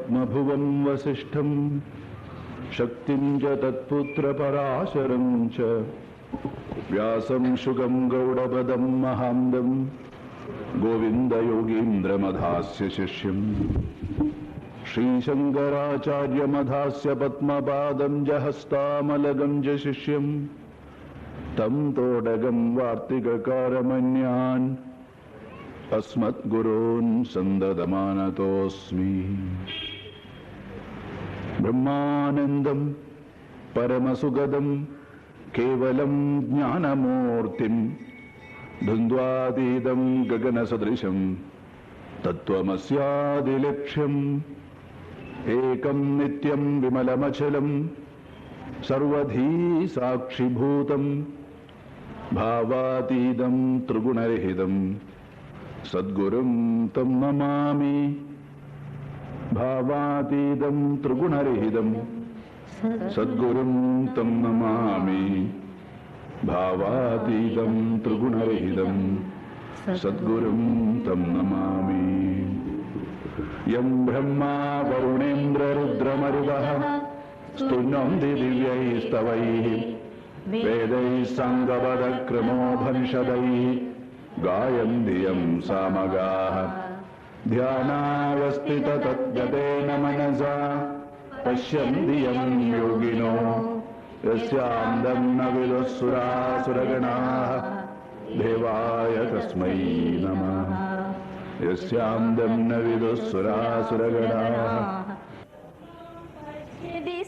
പത്മഭുവം വസിഷ്ഠം ശക്തിം ച തത്പുത്രപരാശരം ച വ്യാസം ശുകം ഗൗഡപദം മഹാന്തം ഗോവിന്ദയോഗീന്ദ്രമധാസ്യ ശിഷ്യം ശ്രീശങ്കരാചാര്യമധാസ്യ പത്മപാദം ച ഹസ്താമലകം ച ശിഷ്യം തം തോടകം വാർത്തികകാരമന്യാൻ അസ്മദ്ഗുരൂൻ സന്തതമാനതോസ്മി. ബ്രഹ്മാനന്ദം പരമസുഗതം കേവലം ജ്ഞാനമൂർത്തിം ദ്വന്ദ്വാതീതം ഗഗനസദൃശം തത്വമസ്യാദിലക്ഷ്യം ഏകം നിത്യം വിമലമചലം സർവധീ സാക്ഷിഭൂതം ഭാവാതീതം ത്രിഗുണരഹിതം സദ്ഗുരും തം നമാമി. ഭാവാതീതം ത്രിഗുണരഹിതം സദ്ഗുരും തം നമാമി. ഭാവാതീതം ത്രിഗുണരഹിതം സദ്ഗുരും തം നമാമി. യം ബ്രഹ്മാ വരുണേന്ദ്രരുദ്രമരുതഃ സ്തുന്വന്തി ദിവ്യൈസ്തവൈഃ വേദൈഃ സാംഗപദക്രമോപനിഷദൈഃ ഗായന്തി യം സാമഗാഃ. ധ്യാനാവസ്ഥിത തദ്ഗതേന മനസാ പശ്യന്തി യം യോഗിനോ യസ്യാന്തം ന വിദുഃസുരാസുരഗണാഃ ദേവായ തസ്മൈ നമഃ. യസ്യാന്തം ന വിദുഃസുരാസുരഗണാഃ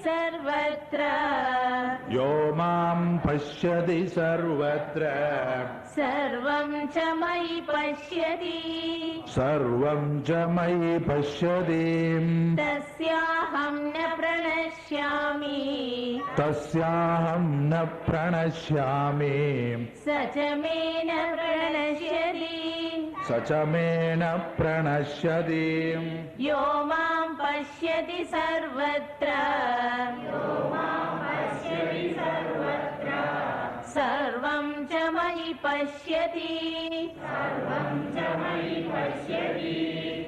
സർവത്ര യോ മാം പശ്യതി സർവത്ര സർവം ച മയി പശ്യതി സർവം ച മയി പശ്യതി തസ്യാഹം ന പ്രണശ്യാമി തസ്യാഹം ന പ്രണശ്യാമി സ ച മേ ന പ്രണശ്യതി സ ച മേ ന പ്രണശ്യതി. യോ മാം പശ്യതി സർവത്ര സർവം ച മയി പശ്യതി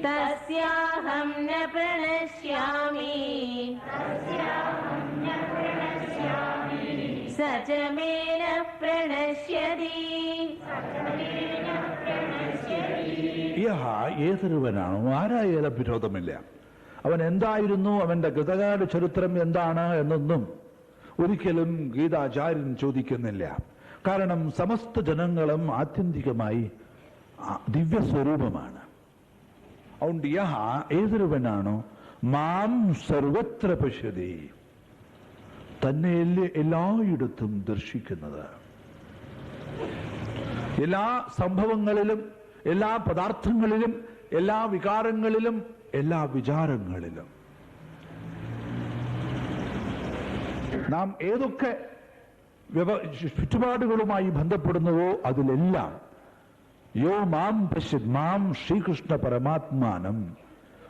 തസ്യാഹം ന പ്രണശ്യാമി സ ച മേ ന പ്രണശ്യതി. ഏതൊരുവനാണോ ആരായാലും വിരോധമില്ല. അവൻ എന്തായിരുന്നു, അവന്റെ ഗതകാല ചരിത്രം എന്താണ് എന്നൊന്നും ഒരിക്കലും ഗീതാചാര്യൻ ചോദിക്കുന്നില്ല. കാരണം സമസ്ത ജനങ്ങളും ആത്യന്തികമായി ദിവ്യസ്വരൂപമാണ്. അതുകൊണ്ട് ഏതൊരുവനാണോ മാം സർവത്ര പശ്യതി, തന്നെ എല്ലായിടത്തും ദർശിക്കുന്നത്, എല്ലാ സംഭവങ്ങളിലും എല്ലാ പദാർത്ഥങ്ങളിലും എല്ലാ വികാരങ്ങളിലും എല്ലാ വിചാരങ്ങളിലും നാം ഏതൊക്കെ ചുറ്റുപാടുകളുമായി ബന്ധപ്പെടുന്നുവോ അതിലെല്ലാം യോ മാം പശ്യത് മാം ശ്രീകൃഷ്ണ പരമാത്മാനം.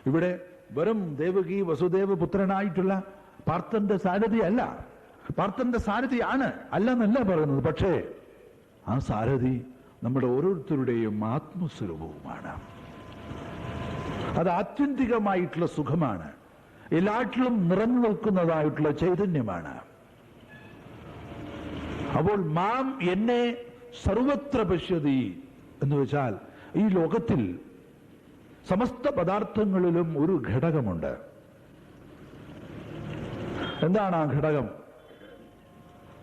ഇവിടെ വെറും ദേവകി വസുദേവ പുത്രനായിട്ടുള്ള പാർത്ഥന്റെ സാരഥി അല്ല, പാർത്ഥന്റെ സാരഥിയാണ് അല്ലെന്നല്ല പറയുന്നത്. പക്ഷേ ആ സാരഥി നമ്മുടെ ഓരോരുത്തരുടെയും ആത്മസ്വരൂപവുമാണ്. അത് ആത്യന്തികമായിട്ടുള്ള സുഖമാണ്, എല്ലാറ്റിലും നിറഞ്ഞു നിൽക്കുന്നതായിട്ടുള്ള ചൈതന്യമാണ്. അപ്പോൾ മാം എന്നെ സർവത്ര പശ്യതി എന്ന് വെച്ചാൽ ഈ ലോകത്തിൽ സമസ്ത പദാർത്ഥങ്ങളിലും ഒരു ഘടകമുണ്ട്. എന്താണ് ആ ഘടകം?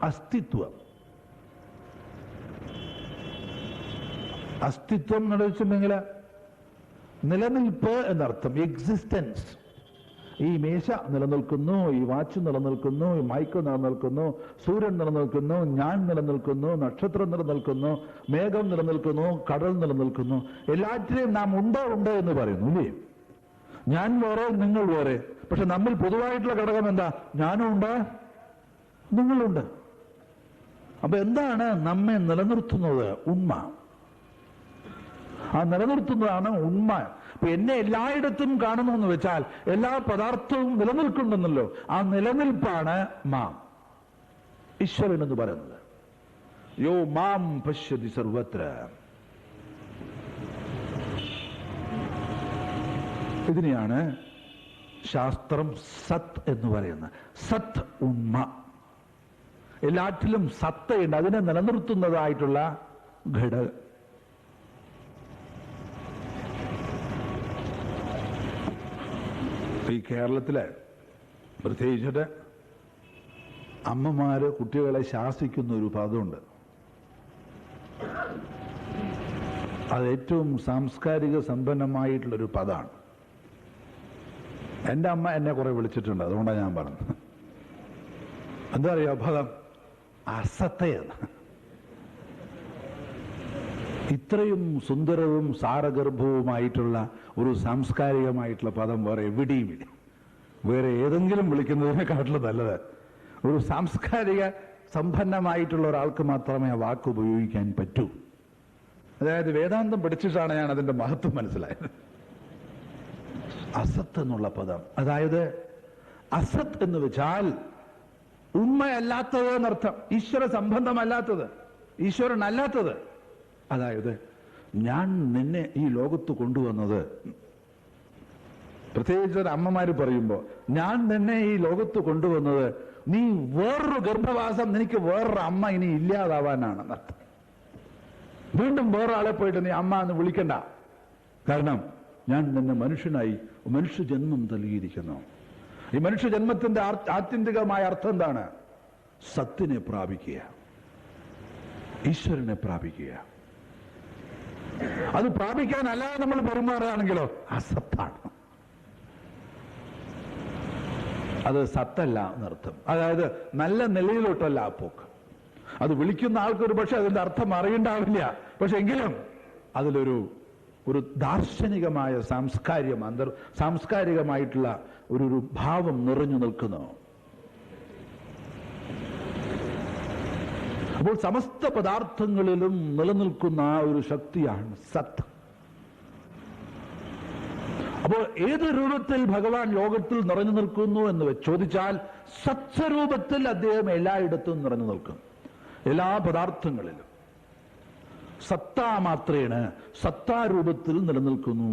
അസ്തിത്വം. അസ്തിത്വം എന്ന് വെച്ചിട്ടുണ്ടെങ്കിൽ നിലനിൽപ്പ് എന്നർത്ഥം, എക്സിസ്റ്റൻസ്. ഈ മേശ നിലനിൽക്കുന്നു, ഈ വാച്ച് നിലനിൽക്കുന്നു, ഈ മൈക്ക് നിലനിൽക്കുന്നു, സൂര്യൻ നിലനിൽക്കുന്നു, ഞാൻ നിലനിൽക്കുന്നു, നക്ഷത്രം നിലനിൽക്കുന്നു, മേഘം നിലനിൽക്കുന്നു, കടൽ നിലനിൽക്കുന്നു. എല്ലാറ്റിനെയും നാം ഉണ്ട് എന്ന് പറയുന്നു ഇല്ലേ? ഞാൻ വേറെ, നിങ്ങൾ വേറെ. പക്ഷെ നമ്മിൽ പൊതുവായിട്ടുള്ള ഘടകം എന്താ? ഞാനും ഉണ്ട്, നിങ്ങളുണ്ട്. അപ്പൊ എന്താണ് നമ്മെ നിലനിർത്തുന്നത്? ഉണ്മ. ആ നിലനിർത്തുന്നതാണ് ഉണ്മ. അപ്പൊ എന്നെ എല്ലായിടത്തും കാണുന്നു എന്ന് വെച്ചാൽ എല്ലാ പദാർത്ഥവും നിലനിൽക്കുന്നുണ്ടല്ലോ, ആ നിലനിൽപ്പാണ് മാം, ഈശ്വരൻ എന്ന് പറയുന്നത്. യോ മാം പശ്യതി സർവത്ര. ഇതിനെയാണ് ശാസ്ത്രം സത്ത് എന്ന് പറയുന്നത്. സത്ത് ഉണ്മ, എല്ലാറ്റിലും സത്തയുണ്ട്, അതിനെ നിലനിർത്തുന്നതായിട്ടുള്ള ഘടകം. ഈ കേരളത്തിലെ പ്രത്യേകിച്ചിട്ട് അമ്മമാര് കുട്ടികളെ ശാസിക്കുന്ന ഒരു പദമുണ്ട്. അത് ഏറ്റവും സാംസ്കാരിക സമ്പന്നമായിട്ടുള്ളൊരു പദമാണ്. എൻ്റെ അമ്മ എന്നെ കുറെ വിളിച്ചിട്ടുണ്ട്, അതുകൊണ്ടാണ് ഞാൻ പറഞ്ഞത്. എന്താ പറയുക പദം? അസത്തയെന്ന്. ഇത്രയും സുന്ദരവും സാരഗർഭവുമായിട്ടുള്ള ഒരു സാംസ്കാരികമായിട്ടുള്ള പദം വേറെ എവിടെയുമില്ല. വേറെ ഏതെങ്കിലും വിളിക്കുന്നതിനെക്കാട്ടിലും നല്ലത് ഒരു സാംസ്കാരിക സമ്പന്നമായിട്ടുള്ള ഒരാൾക്ക് മാത്രമേ ആ വാക്ക് ഉപയോഗിക്കാൻ പറ്റൂ. അതായത് വേദാന്തം പഠിച്ചിട്ടാണ് ഞാൻ അതിന്റെ മഹത്വം മനസ്സിലായത്. അസത്ത് എന്നുള്ള പദം, അതായത് അസത്ത് എന്ന് വെച്ചാൽ ഉണ്മയല്ലാത്തത് എന്നർത്ഥം, ഈശ്വര സംബന്ധമല്ലാത്തത്, ഈശ്വരനല്ലാത്തത്. അതായത് ഞാൻ നിന്നെ ഈ ലോകത്ത് കൊണ്ടുവന്നത്, പ്രത്യേകിച്ച് അമ്മമാര് പറയുമ്പോ ഞാൻ നിന്നെ ഈ ലോകത്ത് കൊണ്ടുവന്നത് നീ വേറൊരു ഗർഭവാസം, നിനക്ക് വേറൊരു അമ്മ ഇനി ഇല്ലാതാവാനാണ് അർത്ഥം. വീണ്ടും വേറൊരാളെ പോയിട്ട് നീ അമ്മ എന്ന് വിളിക്കണ്ട. കാരണം ഞാൻ നിന്നെ മനുഷ്യനായി മനുഷ്യജന്മം നൽകിയിരിക്കുന്നു. ഈ മനുഷ്യജന്മത്തിന്റെ ആത്യന്തികമായ അർത്ഥം എന്താണ്? സത്തിനെ പ്രാപിക്കുക, ഈശ്വരനെ പ്രാപിക്കുക. അത് പ്രാപിക്കാനല്ലാതെ നമ്മൾ പെരുമാറുകയാണെങ്കിലോ അസത്താണ്. അത് സത്തല്ല എന്നർത്ഥം. അതായത് നല്ല നിലയിലോട്ടല്ല ആ പോക്ക്. അത് വിളിക്കുന്ന ആൾക്കൊരു പക്ഷെ അതിന്റെ അർത്ഥം അറിയണ്ടാവില്ല. പക്ഷെ എങ്കിലും അതിലൊരു ദാർശനികമായ സാംസ്കാരികമായിട്ടുള്ള ഒരു ഭാവം നിറഞ്ഞു നിൽക്കുന്നു. അപ്പോൾ സമസ്ത പദാർത്ഥങ്ങളിലും നിലനിൽക്കുന്ന ആ ഒരു ശക്തിയാണ് സത്ത്. അപ്പോൾ ഏത് രൂപത്തിൽ ഭഗവാൻ ലോകത്തിൽ നിറഞ്ഞു നിൽക്കുന്നു എന്ന് ചോദിച്ചാൽ സത്സ്വരൂപത്തിൽ അദ്ദേഹം എല്ലായിടത്തും നിറഞ്ഞു നിൽക്കും. എല്ലാ പദാർത്ഥങ്ങളിലും സത്താമാത്രേണ്, സത്താരൂപത്തിൽ നിലനിൽക്കുന്നു.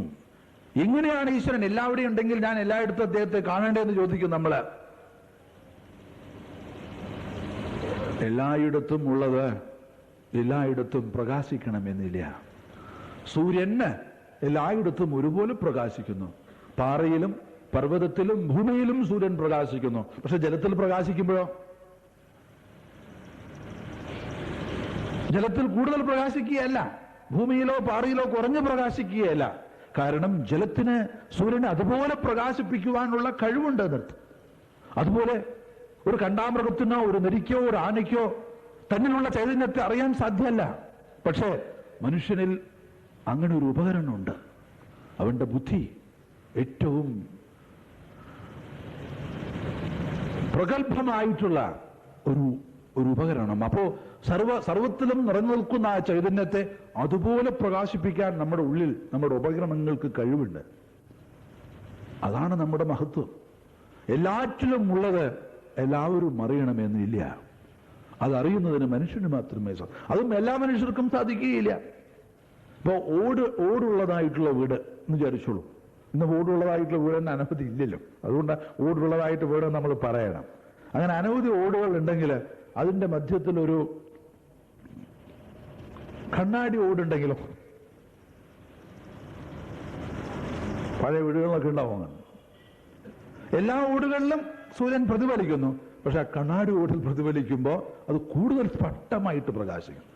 എങ്ങനെയാണ് ഈശ്വരൻ എല്ലാവിടെയും ഉണ്ടെങ്കിൽ ഞാൻ എല്ലായിടത്തും അദ്ദേഹത്തെ കാണേണ്ടതെന്ന് ചോദിക്കും നമ്മള്. എല്ലായിടത്തും ഉള്ളത് എല്ലായിടത്തും പ്രകാശിക്കണമെന്നില്ല. സൂര്യന് എല്ലായിടത്തും ഒരുപോലെ പ്രകാശിക്കുന്നു. പാറയിലും പർവ്വതത്തിലും ഭൂമിയിലും സൂര്യൻ പ്രകാശിക്കുന്നു. പക്ഷെ ജലത്തിൽ പ്രകാശിക്കുമ്പോഴോ? ജലത്തിൽ കൂടുതൽ പ്രകാശിക്കുകയല്ല, ഭൂമിയിലോ പാറയിലോ കുറഞ്ഞു പ്രകാശിക്കുകയല്ല. കാരണം ജലത്തിന് സൂര്യനെ അതുപോലെ പ്രകാശിപ്പിക്കുവാനുള്ള കഴിവുണ്ട് എന്നർത്ഥം. അതുപോലെ ഒരു കണ്ടാമൃഗത്തിനോ ഒരു നെരിക്കോ ഒരു ആനയ്ക്കോ തന്നിലുള്ള ചൈതന്യത്തെ അറിയാൻ സാധ്യമല്ല. പക്ഷേ മനുഷ്യനിൽ അങ്ങനെ ഒരു ഉപകരണമുണ്ട്. അവന്റെ ബുദ്ധി ഏറ്റവും പ്രഗത്ഭമായിട്ടുള്ള ഒരു ഉപകരണം. അപ്പോ സർവത്തിലും നിറഞ്ഞു നിൽക്കുന്ന ആ ചൈതന്യത്തെ അതുപോലെ പ്രകാശിപ്പിക്കാൻ നമ്മുടെ ഉള്ളിൽ നമ്മുടെ ഉപകരണങ്ങൾക്ക് കഴിവുണ്ട്. അതാണ് നമ്മുടെ മഹത്വം. എല്ലാറ്റിലും ഉള്ളത് എല്ലാവരും അറിയണമെന്നില്ല. അതറിയുന്നതിന് മനുഷ്യന് മാത്രമേ അതും എല്ലാ മനുഷ്യർക്കും സാധിക്കുകയില്ല. ഇപ്പോ ഓടുള്ളതായിട്ടുള്ള വീട് എന്ന് വിചാരിച്ചോളൂ. ഇന്ന് ഓടുള്ളതായിട്ടുള്ള വീട് തന്നെ അനവധി ഇല്ലല്ലോ. അതുകൊണ്ട് ഓടുള്ളതായിട്ട് വീട് നമ്മൾ പറയണം. അങ്ങനെ അനവധി ഓടുകൾ ഉണ്ടെങ്കിൽ അതിന്റെ മധ്യത്തിൽ ഒരു കണ്ണാടി ഓടുണ്ടെങ്കിലോ, പഴയ വീടുകളിലൊക്കെ ഉണ്ടാവും. എല്ലാ ഓടുകളിലും സൂര്യൻ പ്രതിഫലിക്കുന്നു. പക്ഷെ ആ കണ്ണാടി ഓടിൽ പ്രതിഫലിക്കുമ്പോൾ അത് കൂടുതൽ സ്പഷ്ടമായിട്ട് പ്രകാശിക്കും.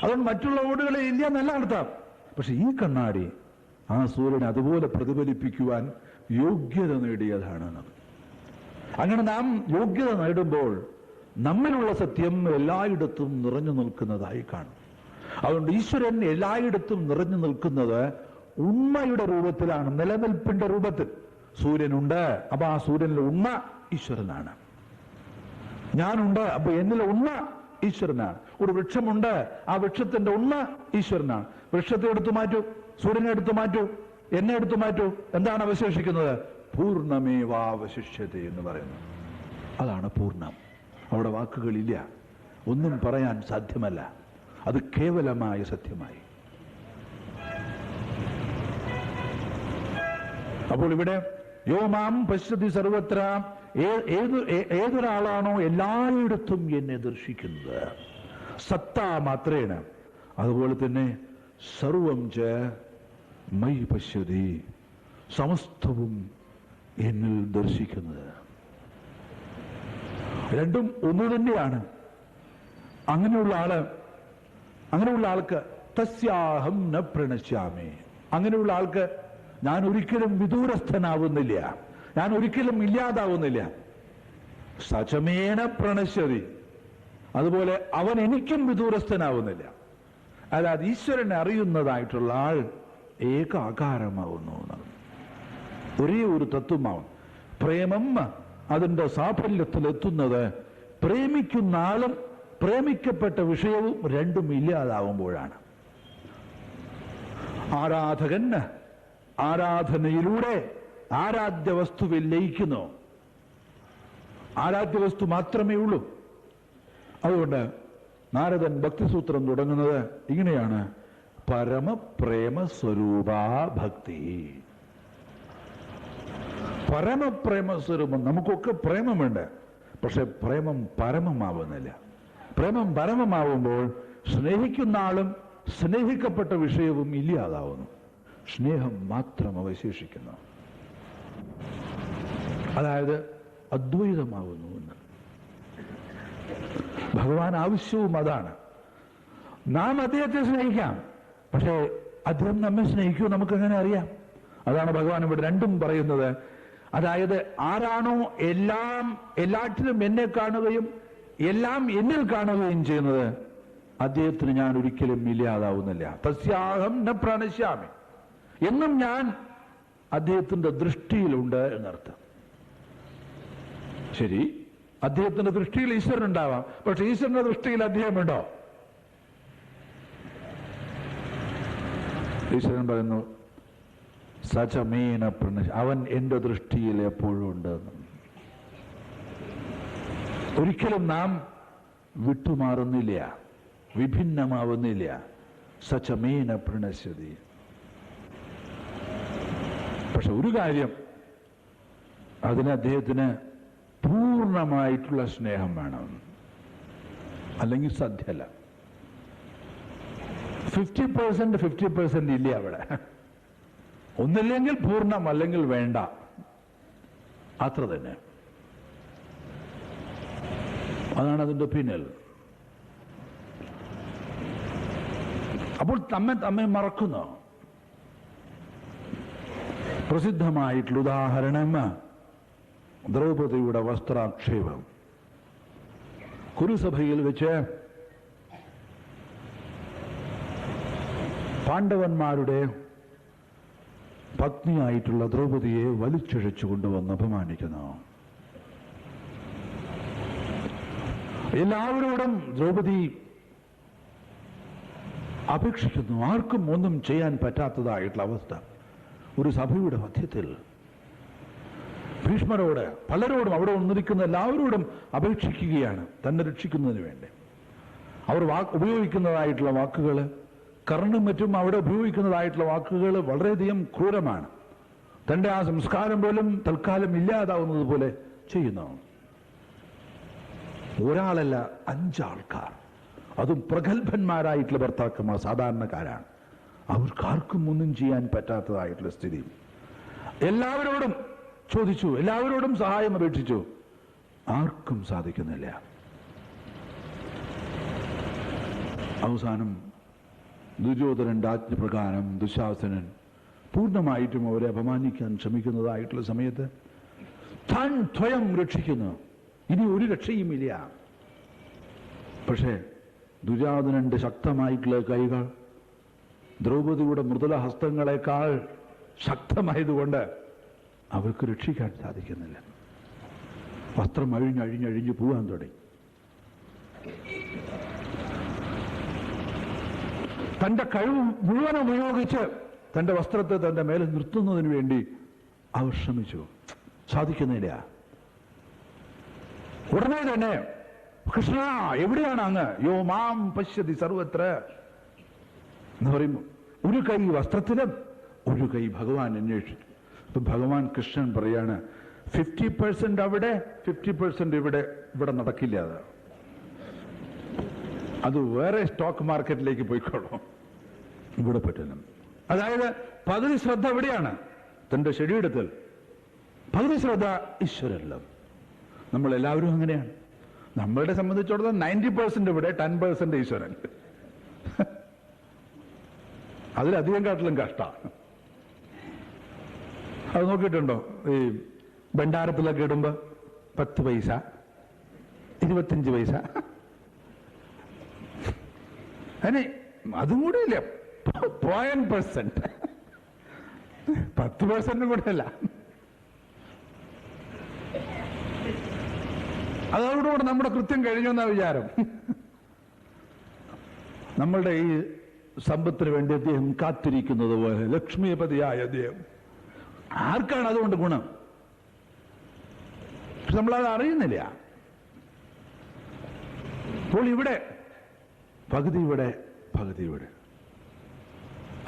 അതുകൊണ്ട് മറ്റുള്ള ഓടുകളെ ഇല്ല എന്നല്ല അർത്ഥം. പക്ഷെ ഈ കണ്ണാടി ആ സൂര്യനെ അതുപോലെ പ്രതിഫലിപ്പിക്കുവാൻ യോഗ്യത നേടിയതാണ്. അങ്ങനെ നാം യോഗ്യത നേടുമ്പോൾ നമ്മിലുള്ള സത്യം എല്ലായിടത്തും നിറഞ്ഞു നിൽക്കുന്നതായി കാണും. അതുകൊണ്ട് ഈശ്വരൻ എല്ലായിടത്തും നിറഞ്ഞു നിൽക്കുന്നത് ഉണ്മയുടെ രൂപത്തിലാണ്, നിലനിൽപ്പിന്റെ രൂപത്തിൽ. സൂര്യനുണ്ട്, അപ്പൊ ആ സൂര്യനിലെ ഉണ്മ ഈശ്വരനാണ്. ഞാനുണ്ട്, അപ്പൊ എന്നിലെ ഉണ്മ ഈശ്വരനാണ്. ഒരു വൃക്ഷമുണ്ട്, ആ വൃക്ഷത്തിന്റെ ഉണ്മ ഈശ്വരനാണ്. വൃക്ഷത്തെ എടുത്തു മാറ്റൂ, സൂര്യനെ എടുത്തു മാറ്റൂ, എന്നെ എടുത്തു മാറ്റൂ, എന്താണ് അവശേഷിക്കുന്നത്? പൂർണ്ണമേവാവശിഷ്യത എന്ന് പറയുന്നത്. അതാണ് പൂർണ്ണം. അവിടെ വാക്കുകളില്ല, ഒന്നും പറയാൻ സാധ്യമല്ല. അത് കേവലമായ സത്യമായി. അപ്പോൾ ഇവിടെ യോ മാം പശ്യതി സർവത്ര, ഏതൊരാളാണോ എല്ലായിടത്തും എന്നെ ദർശിക്കുന്നത്, സത്താ മാത്രേണ, അതുപോലെ തന്നെ സർവം ച മൈ പശ്യതി, സമസ്തവും എന്നിൽ ദർശിക്കുന്നത്. രണ്ടും ഒന്ന് തന്നെയാണ്. അങ്ങനെയുള്ള ആൾക്ക് തസ്യാഹം ന പ്രണശ്യാമി, അങ്ങനെയുള്ള ആൾക്ക് ഞാൻ ഒരിക്കലും വിദൂരസ്ഥനാവുന്നില്ല, ഞാൻ ഒരിക്കലും ഇല്ലാതാവുന്നില്ല. സചമേന പ്രണശ്യതി, അതുപോലെ അവൻ എനിക്കും വിദൂരസ്ഥനാവുന്നില്ല. അല്ലാതെ ഈശ്വരനെ അറിയുന്നതായിട്ടുള്ള ആൾ ഏകാകാരമാവുന്നു എന്നാണ്, ഒരേ ഒരു തത്വമാവും. പ്രേമം അതിന്റെ സാഫല്യത്തിലെത്തുന്നത് പ്രേമിക്കുന്ന ആളും പ്രേമിക്കപ്പെട്ട വിഷയവും രണ്ടും ഇല്ലാതാവുമ്പോഴാണ്. ആരാധകൻ ആരാധനയിലൂടെ ആരാധ്യ വസ്തുവിൽ ലയിക്കുന്നു. ആരാധ്യ വസ്തു മാത്രമേ ഉള്ളൂ. അതുകൊണ്ട് നാരദൻ ഭക്തിസൂത്രം തുടങ്ങുന്നത് ഇങ്ങനെയാണ്: പരമപ്രേമ സ്വരൂപാ ഭക്തി. പരമപ്രേമ സ്വരൂപം. നമുക്കൊക്കെ പ്രേമമുണ്ട്, പക്ഷെ പ്രേമം പരമമാവുന്നില്ല. പ്രേമം പരമമാവുമ്പോൾ സ്നേഹിക്കുന്ന ആളും സ്നേഹിക്കപ്പെട്ട വിഷയവും ഇല്ലാതാവുന്നു, സ്നേഹം മാത്രം അവശേഷിക്കുന്നു. അതായത് അദ്വൈതമാവുന്നു എന്ന്. ഭഗവാൻ ആവശ്യവും അതാണ്. നാം അദ്ദേഹത്തെ സ്നേഹിക്കാം, പക്ഷേ അദ്ദേഹം നമ്മെ സ്നേഹിക്കുമോ നമുക്കെങ്ങനെ അറിയാം? അതാണ് ഭഗവാൻ ഇവിടെ രണ്ടും പറയുന്നത്. അതായത് ആരാണോ എല്ലാറ്റിലും എന്നെ കാണുകയും എല്ലാം എന്നിൽ കാണുകയും ചെയ്യുന്നത്, അദ്ദേഹത്തിന് ഞാൻ ഒരിക്കലും ഇല്ലാതാവുന്നില്ല. തസ്യാഹം ന പ്രണശ്യാമി, എന്നും ഞാൻ അദ്ദേഹത്തിന്റെ ദൃഷ്ടിയിലുണ്ട് എന്നർത്ഥം. ശരി, അദ്ദേഹത്തിന്റെ ദൃഷ്ടിയിൽ ഈശ്വരൻ ഉണ്ടാവാം, പക്ഷെ ഈശ്വരന്റെ ദൃഷ്ടിയിൽ അദ്ദേഹമുണ്ടോ? ഈശ്വരൻ പറയുന്നു സചമേന പ്രണശ്യ, അവൻ എന്റെ ദൃഷ്ടിയിൽ എപ്പോഴും ഉണ്ട്. ഒരിക്കലും നാം വിട്ടുമാറുന്നില്ല, വിഭിന്നമാവുന്നില്ല. സചമേന പ്രണശ്യതി. പക്ഷെ ഒരു കാര്യം, അതിന് അദ്ദേഹത്തിന് പൂർണ്ണമായിട്ടുള്ള സ്നേഹം വേണം, അല്ലെങ്കിൽ സാധ്യമല്ല. 50% ഇല്ല അവിടെ. ഒന്നില്ലെങ്കിൽ പൂർണ്ണം, അല്ലെങ്കിൽ വേണ്ട, അത്ര തന്നെ. അതാണ് അതിന്റെ പിന്നിൽ. അപ്പോൾ നമ്മെ മറക്കുന്നു. പ്രസിദ്ധമായിട്ടുള്ള ഉദാഹരണം ദ്രൗപദിയുടെ വസ്ത്രാക്ഷേപം. കുരുസഭയിൽ വെച്ച് പാണ്ഡവന്മാരുടെ പത്നിയായിട്ടുള്ള ദ്രൗപദിയെ വലിച്ചിഴച്ചു കൊണ്ടുവന്ന് അപമാനിക്കുന്നു. എല്ലാവരോടും ദ്രൗപദി അപേക്ഷിക്കുന്നു. ആർക്കും ഒന്നും ചെയ്യാൻ പറ്റാത്തതായിട്ടുള്ള അവസ്ഥ. ഒരു സഭയുടെ മധ്യത്തിൽ ഭീഷ്മരോട്, പലരോടും, അവിടെ വന്നിരിക്കുന്ന എല്ലാവരോടും അപേക്ഷിക്കുകയാണ് തന്നെ രക്ഷിക്കുന്നതിന് വേണ്ടി. അവർ ഉപയോഗിക്കുന്നതായിട്ടുള്ള വാക്കുകൾ, കർണും മറ്റും അവിടെ ഉപയോഗിക്കുന്നതായിട്ടുള്ള വാക്കുകൾ വളരെയധികം ക്രൂരമാണ്. തന്റെ ആ സംസ്കാരം പോലും തൽക്കാലം ഇല്ലാതാവുന്നത് പോലെ ചെയ്യുന്നു. ഒരാളല്ല, 5 ആൾക്കാർ, അതും പ്രഗത്ഭന്മാരായിട്ടുള്ള ഭർത്താക്കന്മാർ, സാധാരണക്കാരാണ്. അവർക്കാർക്കും ഒന്നും ചെയ്യാൻ പറ്റാത്തതായിട്ടുള്ള സ്ഥിതി. എല്ലാവരോടും ചോദിച്ചു, എല്ലാവരോടും സഹായം അപേക്ഷിച്ചു, ആർക്കും സാധിക്കുന്നില്ല. അവസാനം ദുര്യോധനന്റെ ആജ്ഞപ്രകാരം ദുശാസനൻ പൂർണ്ണമായിട്ടും അവരെ അപമാനിക്കാൻ ശ്രമിക്കുന്നതായിട്ടുള്ള സമയത്ത് താൻ സ്വയം രക്ഷിക്കുന്നു. ഇനി ഒരു രക്ഷയുമില്ല. പക്ഷേ ദുര്യോധനന്റെ ശക്തമായിട്ടുള്ള കൈകൾ ദ്രൗപദിയുടെ മൃദുല ഹസ്തങ്ങളെക്കാൾ ശക്തമായതുകൊണ്ട് അവർക്ക് രക്ഷിക്കാൻ സാധിക്കുന്നില്ല. വസ്ത്രം അഴിഞ്ഞഴിഞ്ഞഴിഞ്ഞ് പോകാൻ തുടങ്ങി. തന്റെ കഴിവ് മുഴുവൻ ഉപയോഗിച്ച് തന്റെ വസ്ത്രത്തെ തന്റെ മേലെ നിർത്തുന്നതിന് വേണ്ടി അവർ ശ്രമിച്ചു. സാധിക്കുന്നില്ല. ഉടനെ തന്നെ കൃഷ്ണ എവിടെയാണ് അങ്ങ്? യോ മാം പശ്യതി സർവത്ര എന്ന് പറയുമ്പോൾ ഒരു കൈ വസ്ത്രത്തിലും ഒരു കൈ ഭഗവാൻ അന്വേഷിച്ചു. അപ്പൊ ഭഗവാൻ കൃഷ്ണൻ പറയാണ് 50% അവിടെ 50% ഇവിടെ നടക്കില്ല. അത് വേറെ സ്റ്റോക്ക് മാർക്കറ്റിലേക്ക് പോയിക്കോളും, ഇവിടെ പറ്റില്ല. അതായത് പകുതി ശ്രദ്ധ എവിടെയാണ്? തന്റെ ശരീരത്തിൽ, പകുതി ശ്രദ്ധ ഈശ്വരനിലും. നമ്മളെല്ലാവരും അങ്ങനെയാണ്. നമ്മളെ സംബന്ധിച്ചിടത്തോളം 90% ഇവിടെ, 10% ഈശ്വരൻ. അതിലധികം കാട്ടിലും കഷ്ടമാണ്. അത് നോക്കിയിട്ടുണ്ടോ? ഈ ഭണ്ഡാരത്തിലൊക്കെ ഇടുമ്പോ 10 പൈസ, 25 പൈസ, അതിന് അതും കൂടെ ഇല്ല, 0.% 10% കൂടെ അല്ല. അതോടുകൂടെ നമ്മുടെ കൃത്യം കഴിഞ്ഞു എന്നാ വിചാരം. നമ്മളുടെ ഈ സമ്പത്തിന് വേണ്ടി അദ്ദേഹം കാത്തിരിക്കുന്നത് പോലെ ലക്ഷ്മീപതിയായ അദ്ദേഹം. ആർക്കാണ് അതുകൊണ്ട് ഗുണം? നമ്മളത് അറിയുന്നില്ല. അപ്പോൾ ഇവിടെ പകുതി ഇവിടെ, പകുതി ഇവിടെ.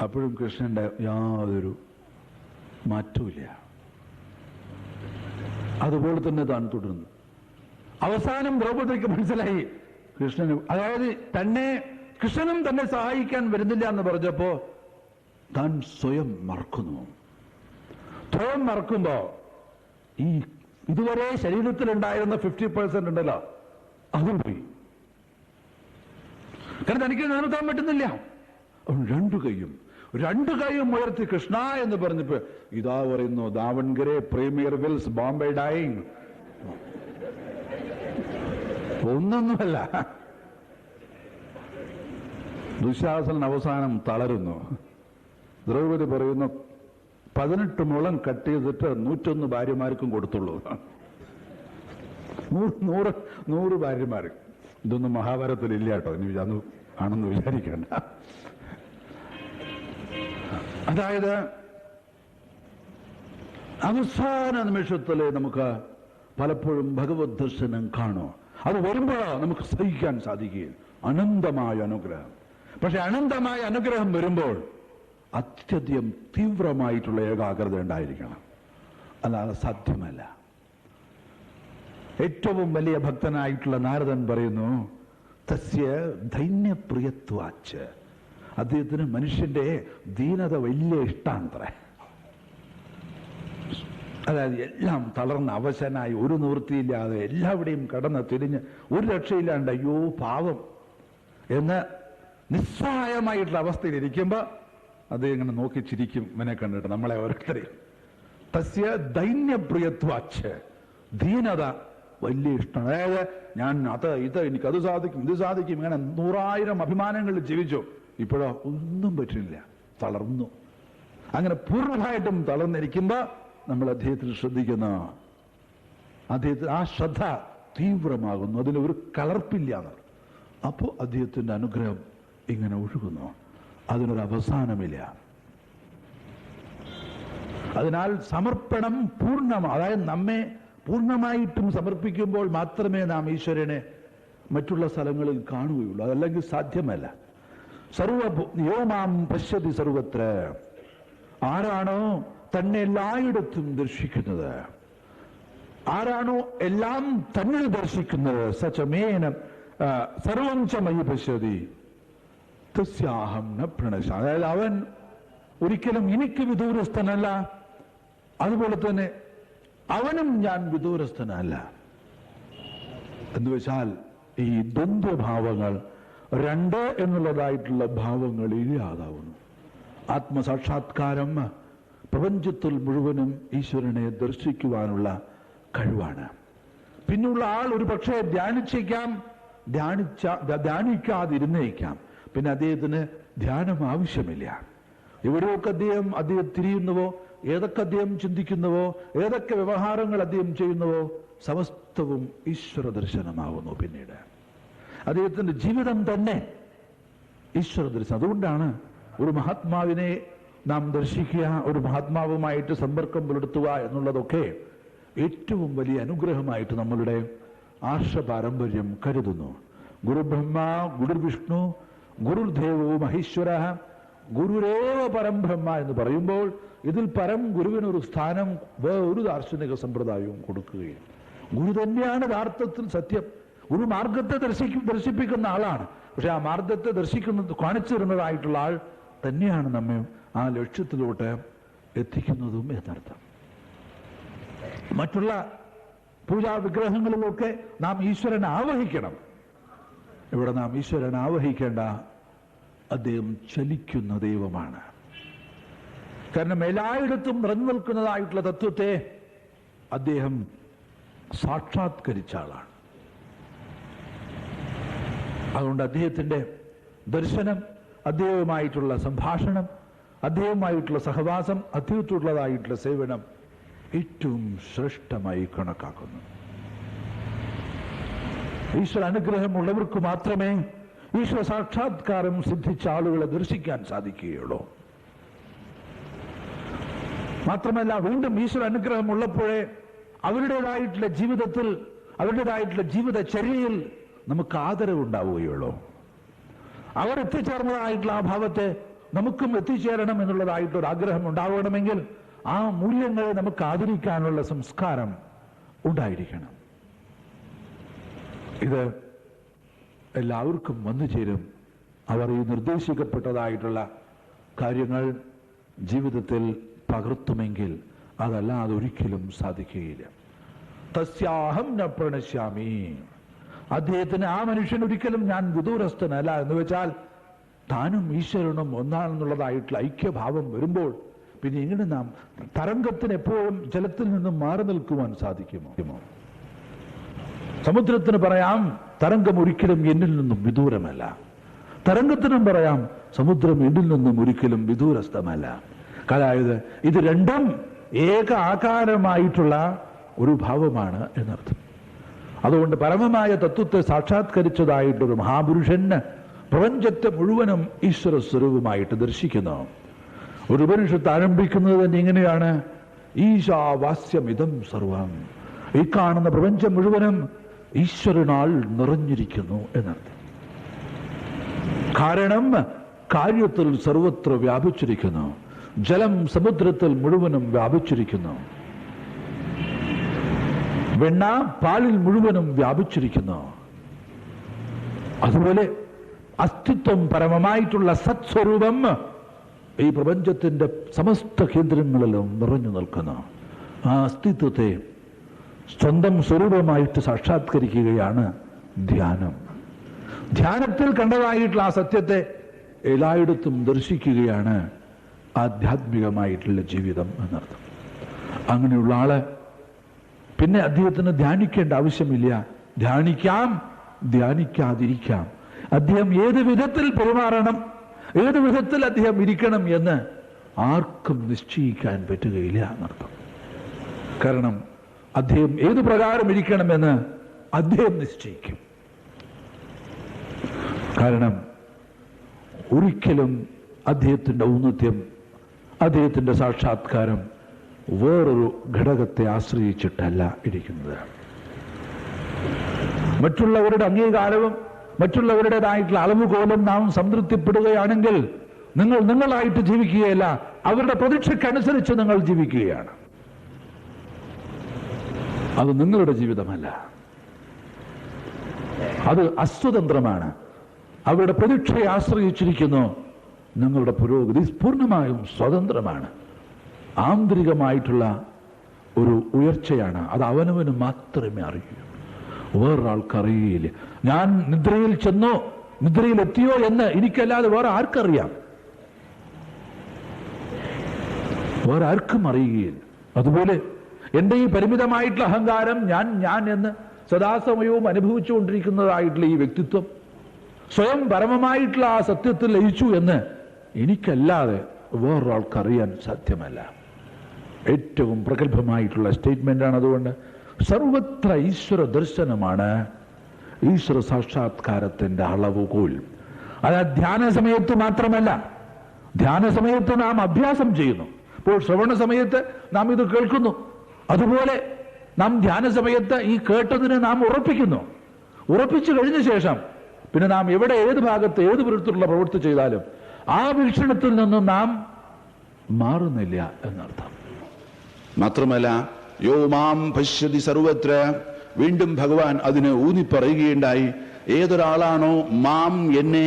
അപ്പോഴും കൃഷ്ണന്റെ യാതൊരു മാറ്റവുമില്ല. അതുപോലെ തന്നെ താൻ തുടർന്നു. അവസാനം ദ്രൗപദിക്ക് മനസ്സിലായി കൃഷ്ണന്, അതായത് കൃഷ്ണനും തന്നെ സഹായിക്കാൻ വരുന്നില്ല എന്ന് പറഞ്ഞപ്പോ താൻ സ്വയം മറക്കുന്നു. സ്വയം മറക്കുമ്പോ ഈ ഇതുവരെ ശരീരത്തിലുണ്ടായിരുന്ന 50% ഉണ്ടല്ലോ, അതും പോയി. കാരണം തനിക്ക് നിലനിർത്താൻ പറ്റുന്നില്ല. രണ്ടു കൈയും ഉയർത്തി കൃഷ്ണ എന്ന് പറഞ്ഞപ്പോ ഇതാ പറയുന്നു, ദാവൺഗരെ premier Wills Bombay dying. ഒന്നൊന്നുമല്ല, Dushasanan അവസാനം തളരുന്നു. ദ്രൗപദി പറയുന്നു 18 മുളം കട്ട് ചെയ്തിട്ട് 101 ഭാര്യമാർക്കും കൊടുത്തുള്ളൂ. 100 ഭാര്യമാർ. ഇതൊന്നും മഹാഭാരതത്തിൽ ഇല്ല കേട്ടോ, ഇനി അത് ആണെന്ന് വിചാരിക്കണ്ട. അതായത് അവസാന നിമിഷത്തിൽ നമുക്ക് പലപ്പോഴും ഭഗവത് ദർശനം കാണും. അത് വരുമ്പോഴാണ് നമുക്ക് സഹിക്കാൻ സാധിക്കുകയും അനന്തമായ അനുഗ്രഹം. പക്ഷെ അനന്തമായ അനുഗ്രഹം വരുമ്പോൾ അത്യധികം തീവ്രമായിട്ടുള്ള ഏകാഗ്രത ഉണ്ടായിരിക്കണം, അല്ലാതെ സാധ്യമല്ല. ഏറ്റവും വലിയ ഭക്തനായിട്ടുള്ള നാരദൻ പറയുന്നു, തസ്യ ദൈന്യപ്രിയത്വാച്ച്, അദ്ദേഹത്തിന് മനുഷ്യന്റെ ദീനത വലിയ ഇഷ്ടാണത്രേ. അതായത് എല്ലാം തളർന്ന് അവശനായി, ഒരു നിവൃത്തിയില്ലാതെ എല്ലാവിടെയും കടന്ന് തിരിഞ്ഞ് ഒരു രക്ഷയില്ലാണ്ട് അയ്യോ പാവം എന്ന് നിസ്സഹായമായിട്ടുള്ള അവസ്ഥയിലിരിക്കുമ്പോ അത് ഇങ്ങനെ നോക്കി ചിരിക്കും ഇവനെ കണ്ടിട്ട്, നമ്മളെ ഓരോരുത്തരെയും. തസ്യ ദൈന്യപ്രിയത്വാച്ച്, ദീനത വലിയ ഇഷ്ടമാണ്. അതായത് ഞാൻ ഇത് എനിക്കത് സാധിക്കും, ഇത് സാധിക്കും, ഇങ്ങനെ 100,000 അഭിമാനങ്ങളിൽ ജീവിച്ചു. ഇപ്പോഴോ ഒന്നും പറ്റില്ല, തളർന്നു. അങ്ങനെ പൂർണ്ണമായിട്ടും തളർന്നിരിക്കുമ്പോ നമ്മൾ അദ്ദേഹത്തിൽ ശ്രദ്ധിക്കുന്ന, അദ്ദേഹത്തിന് ആ ശ്രദ്ധ തീവ്രമാകുന്നു, അതിലൊരു കലർപ്പില്ല. അപ്പോ അദ്ദേഹത്തിന്റെ അനുഗ്രഹം ഇങ്ങനെ ഒഴുകുന്നു, അതിനൊരു അവസാനമില്ല. അതിനാൽ സമർപ്പണം അതായത് നമ്മെ പൂർണ്ണമായിട്ടും സമർപ്പിക്കുമ്പോൾ മാത്രമേ നാം ഈശ്വരനെ മറ്റുള്ള സ്ഥലങ്ങളിൽ കാണുകയുള്ളൂ, അതല്ലെങ്കിൽ സാധ്യമല്ല. യോമാം പശ്യതി സർവത്ര, ആരാണോ തന്നെ എല്ലായിടത്തും ദർശിക്കുന്നത്, ആരാണോ എല്ലാം തന്നിൽ ദർശിക്കുന്നത്, സചമേന സർവം ച മയി പശ്യതി തസ്യാഹം ന പ്രണശ. അതായത് അവൻ ഒരിക്കലും എനിക്ക് വിദൂരസ്ഥനല്ല, അതുപോലെ തന്നെ അവനും ഞാൻ വിദൂരസ്ഥനല്ല. എന്ന് വെച്ചാൽ ഈ ദ്വന്ദ്വഭാവങ്ങൾ, 2 എന്നുള്ളതായിട്ടുള്ള ഭാവങ്ങൾ ഇല്ലാതാവുന്നു. ആത്മസാക്ഷാത്കാരം പ്രപഞ്ചത്തിൽ മുഴുവനും ഈശ്വരനെ ദർശിക്കുവാനുള്ള കഴിവാണ്. പിന്നുള്ള ആൾ ഒരു പക്ഷേ ധ്യാനിക്കാതിരുന്നേക്കാം, പിന്നെ അദ്ദേഹത്തിന് ധ്യാനം ആവശ്യമില്ല. എവിടെയൊക്കെ അദ്ദേഹം തിരിയുന്നുവോ, ഏതൊക്കെ അദ്ദേഹം ചിന്തിക്കുന്നുവോ, ഏതൊക്കെ വ്യവഹാരങ്ങൾ അദ്ദേഹം ചെയ്യുന്നുവോ, സമസ്തവും ഈശ്വര ദർശനമാകുന്നു. പിന്നീട് അദ്ദേഹത്തിന്റെ ജീവിതം തന്നെ ഈശ്വര ദർശനം. അതുകൊണ്ടാണ് ഒരു മഹാത്മാവിനെ നാം ദർശിക്കുക, ഒരു മഹാത്മാവുമായിട്ട് സമ്പർക്കം പുലർത്തുക എന്നുള്ളതൊക്കെ ഏറ്റവും വലിയ അനുഗ്രഹമായിട്ട് നമ്മളുടെ ആർഷ പാരമ്പര്യം കരുതുന്നു. ഗുരുബ്രഹ്മ ഗുരുർവിഷ്ണു ഗുരുർദേവോ മഹേശ്വര ഗുരുരേവ പരം ബ്രഹ്മ എന്ന് പറയുമ്പോൾ ഇതിൽ പരം ഗുരുവിനൊരു സ്ഥാനം വേറൊരു ദാർശനിക സമ്പ്രദായവും കൊടുക്കുകയും, ഗുരു തന്നെയാണ് യഥാർത്ഥത്തിൽ സത്യം. ഗുരു മാർഗത്തെ ദർശിപ്പിക്കുന്ന ആളാണ്. പക്ഷെ ആ മാർഗത്തെ കാണിച്ചു തരുന്നതായിട്ടുള്ള ആൾ തന്നെയാണ് നമ്മെ ആ ലക്ഷ്യത്തിലോട്ട് എത്തിക്കുന്നതും എന്നർത്ഥം. മറ്റുള്ള പൂജാ വിഗ്രഹങ്ങളിലൊക്കെ നാം ഈശ്വരനെ ആവഹിക്കണം. ഇവിടെ നാം ഈശ്വരനെ ആവഹിക്കേണ്ട, അദ്ദേഹം ചലിക്കുന്ന ദൈവമാണ്. കാരണം എല്ലായിടത്തും നിറഞ്ഞു നിൽക്കുന്നതായിട്ടുള്ള തത്വത്തെ അദ്ദേഹം സാക്ഷാത്കരിച്ച ആളാണ്. അതുകൊണ്ട് അദ്ദേഹത്തിൻ്റെ ദർശനം, അദ്ദേഹവുമായിട്ടുള്ള സംഭാഷണം, അദ്ദേഹവുമായിട്ടുള്ള സഹവാസം, അദ്ദേഹത്തുള്ളതായിട്ടുള്ള സേവനം ഏറ്റവും ശ്രേഷ്ഠമായി കണക്കാക്കുന്നു. ഈശ്വര അനുഗ്രഹമുള്ളവർക്ക് മാത്രമേ ഈശ്വര സാക്ഷാത്കാരം സിദ്ധിച്ച ആളുകളെ ദർശിക്കാൻ സാധിക്കുകയുള്ളൂ. മാത്രമല്ല, വീണ്ടും ഈശ്വര അനുഗ്രഹം ഉള്ളപ്പോഴേ അവരുടേതായിട്ടുള്ള ജീവിതത്തിൽ, അവരുടേതായിട്ടുള്ള ജീവിതചര്യയിൽ നമുക്ക് ആദരവുണ്ടാവുകയുള്ളൂ. അവർ എത്തിച്ചേർന്നതായിട്ടുള്ള ആ ഭാവത്തെ നമുക്കും എത്തിച്ചേരണം എന്നുള്ളതായിട്ടൊരു ആഗ്രഹം ഉണ്ടാവണമെങ്കിൽ ആ മൂല്യങ്ങളെ നമുക്ക് ആദരിക്കാനുള്ള സംസ്കാരം ഉണ്ടായിരിക്കണം. ഇത് എല്ലാവർക്കും വന്നു ചേരും. അവർ ഈ നിർദ്ദേശിക്കപ്പെട്ടതായിട്ടുള്ള കാര്യങ്ങൾ ജീവിതത്തിൽ പകർത്തുമെങ്കിൽ അതല്ലാതെ ഒരിക്കലും സാധിക്കുകയില്ല. തസ്യാഹം ന പ്രണശ്യാമി. അദ്ദേഹത്തിന്, ആ മനുഷ്യൻ ഒരിക്കലും ഞാൻ വിദൂരസ്ഥനല്ല എന്ന് വെച്ചാൽ താനും ഈശ്വരനും ഒന്നാണെന്നുള്ളതായിട്ടുള്ള ഐക്യഭാവം വരുമ്പോൾ പിന്നെ ഇങ്ങനെ നാം തരംഗത്തിന് എപ്പോഴും ജലത്തിൽ നിന്നും മാറി നിൽക്കുവാൻ സാധിക്കുമോ? സമുദ്രത്തിന് പറയാം തരംഗം ഒരിക്കലും എന്നിൽ നിന്നും വിദൂരമല്ല. തരംഗത്തിനും പറയാം സമുദ്രം എന്നിൽ നിന്നും ഒരിക്കലും വിദൂരസ്ഥമല്ല. അതായത് ഇത് രണ്ടും ഏക ആകാരമായിട്ടുള്ള ഒരു ഭാവമാണ് എന്നർത്ഥം. അതുകൊണ്ട് പരമമായ തത്വത്തെ സാക്ഷാത്കരിച്ചതായിട്ടൊരു മഹാപുരുഷന് പ്രപഞ്ചത്തെ മുഴുവനും ഈശ്വര സ്വരൂപമായിട്ട് ദർശിക്കുന്നു. ഒരു ഉപനിഷത്ത് ആരംഭിക്കുന്നത് തന്നെ ഇങ്ങനെയാണ്: ഈശാവാസ്യമിതം സർവം. ഈ കാണുന്ന പ്രപഞ്ചം മുഴുവനും ഈശ്വരനാൽ നിറഞ്ഞിരിക്കുന്നു എന്നർത്ഥം. കാരണം കാര്യത്തിൽ സർവത്ര വ്യാപിച്ചിരിക്കുന്നു. ജലം സമുദ്രത്തിൽ മുഴുവനും വ്യാപിച്ചിരിക്കുന്നു. വെണ്ണ പാലിൽ മുഴുവനും വ്യാപിച്ചിരിക്കുന്നു. അതുപോലെ അസ്തിത്വം പരമമായിട്ടുള്ള സത്സ്വരൂപം ഈ പ്രപഞ്ചത്തിന്റെ സമസ്ത കേന്ദ്രങ്ങളിലും നിറഞ്ഞു നിൽക്കുന്നു. ആ അസ്തിത്വത്തെ സ്വന്തം സ്വരൂപമായിട്ട് സാക്ഷാത്കരിക്കുകയാണ് ധ്യാനം. ധ്യാനത്തിൽ കണ്ടതായിട്ടുള്ള ആ സത്യത്തെ എല്ലായിടത്തും ദർശിക്കുകയാണ് ആധ്യാത്മികമായിട്ടുള്ള ജീവിതം എന്നർത്ഥം. അങ്ങനെയുള്ള ആള് പിന്നെ അദ്ദേഹത്തിന് ധ്യാനിക്കേണ്ട ആവശ്യമില്ല. ധ്യാനിക്കാം, ധ്യാനിക്കാതിരിക്കാം. അദ്ദേഹം ഏത് വിധത്തിൽ പെരുമാറണം, ഏത് വിധത്തിൽ അദ്ദേഹം ഇരിക്കണം എന്ന് ആർക്കും നിശ്ചയിക്കാൻ പറ്റുകയില്ല എന്നർത്ഥം. കാരണം അദ്ദേഹം ഏത് പ്രകാരം ഇരിക്കണമെന്ന് അദ്ദേഹം നിശ്ചയിക്കും. കാരണം ഒരിക്കലും അദ്ദേഹത്തിൻ്റെ ഔന്നത്യം, അദ്ദേഹത്തിൻ്റെ സാക്ഷാത്കാരം വേറൊരു ഘടകത്തെ ആശ്രയിച്ചിട്ടല്ല ഇരിക്കുന്നത്. മറ്റുള്ളവരുടെ അംഗീകാരവും മറ്റുള്ളവരുടേതായിട്ടുള്ള അളവുകോലും നാം സംതൃപ്തിപ്പെടുകയാണെങ്കിൽ നിങ്ങൾ നിങ്ങളായിട്ട് ജീവിക്കുകയല്ല, അവരുടെ പ്രതീക്ഷയ്ക്കനുസരിച്ച് നിങ്ങൾ ജീവിക്കുകയാണ്. അത് നിങ്ങളുടെ ജീവിതമല്ല, അത് അസ്വതന്ത്രമാണ്. അവരുടെ പ്രതീക്ഷയെ ആശ്രയിച്ചിരിക്കുന്നു. നിങ്ങളുടെ പുരോഗതി പൂർണ്ണമായും സ്വതന്ത്രമാണ്. ആന്തരികമായിട്ടുള്ള ഒരു ഉയർച്ചയാണ്. അത് അവനവന് മാത്രമേ അറിയൂ, വേറൊരാൾക്കറിയില്ല. ഞാൻ നിദ്രയിൽ ചെന്നോ, നിദ്രയിൽ എത്തിയോ എന്ന് എനിക്കല്ലാതെ വേറെ ആർക്കറിയാം? വേറെ ആർക്കും അറിയുകയില്ല. അതുപോലെ എൻ്റെ ഈ പരിമിതമായിട്ടുള്ള അഹങ്കാരം, ഞാൻ എന്ന് സദാസമയവും അനുഭവിച്ചുകൊണ്ടിരിക്കുന്നതായിട്ടുള്ള ഈ വ്യക്തിത്വം സ്വയം പരമമായിട്ടുള്ള ആ സത്യത്തിൽ ലയിച്ചു എന്ന് എനിക്കല്ലാതെ വേറൊരാൾക്കറിയാൻ സാധ്യമല്ല. ഏറ്റവും പ്രഗത്ഭമായിട്ടുള്ള സ്റ്റേറ്റ്മെന്റാണ്. അതുകൊണ്ട് സർവത്ര ഈശ്വര ദർശനമാണ് ഈശ്വര സാക്ഷാത്കാരത്തിന്റെ അളവുകോൽ. അത് ധ്യാന സമയത്ത് മാത്രമല്ല. ധ്യാന സമയത്ത് നാം അഭ്യാസം ചെയ്യുന്നു. ഇപ്പോൾ ശ്രവണ സമയത്ത് നാം ഇത് കേൾക്കുന്നു. അതുപോലെ നാം ധ്യാന സമയത്ത് ഈ കേട്ടതിനെ നാം ഉറപ്പിക്കുന്നു. ഉറപ്പിച്ചു കഴിഞ്ഞ ശേഷം പിന്നെ നാം എവിടെ, ഏത് ഭാഗത്ത്, ഏത് വിധത്തിലുള്ള പ്രവൃത്തി ചെയ്താലും ആ വീക്ഷണത്തിൽ നിന്നും നാം മാറുന്നില്ല എന്നർത്ഥം. മാത്രമല്ല, യോ മാം പശ്യതി സർവത്ര, വീണ്ടും ഭഗവാൻ അതിന് ഊന്നിപ്പറയുകയുണ്ടായി. ഏതൊരാളാണോ മാം എന്നെ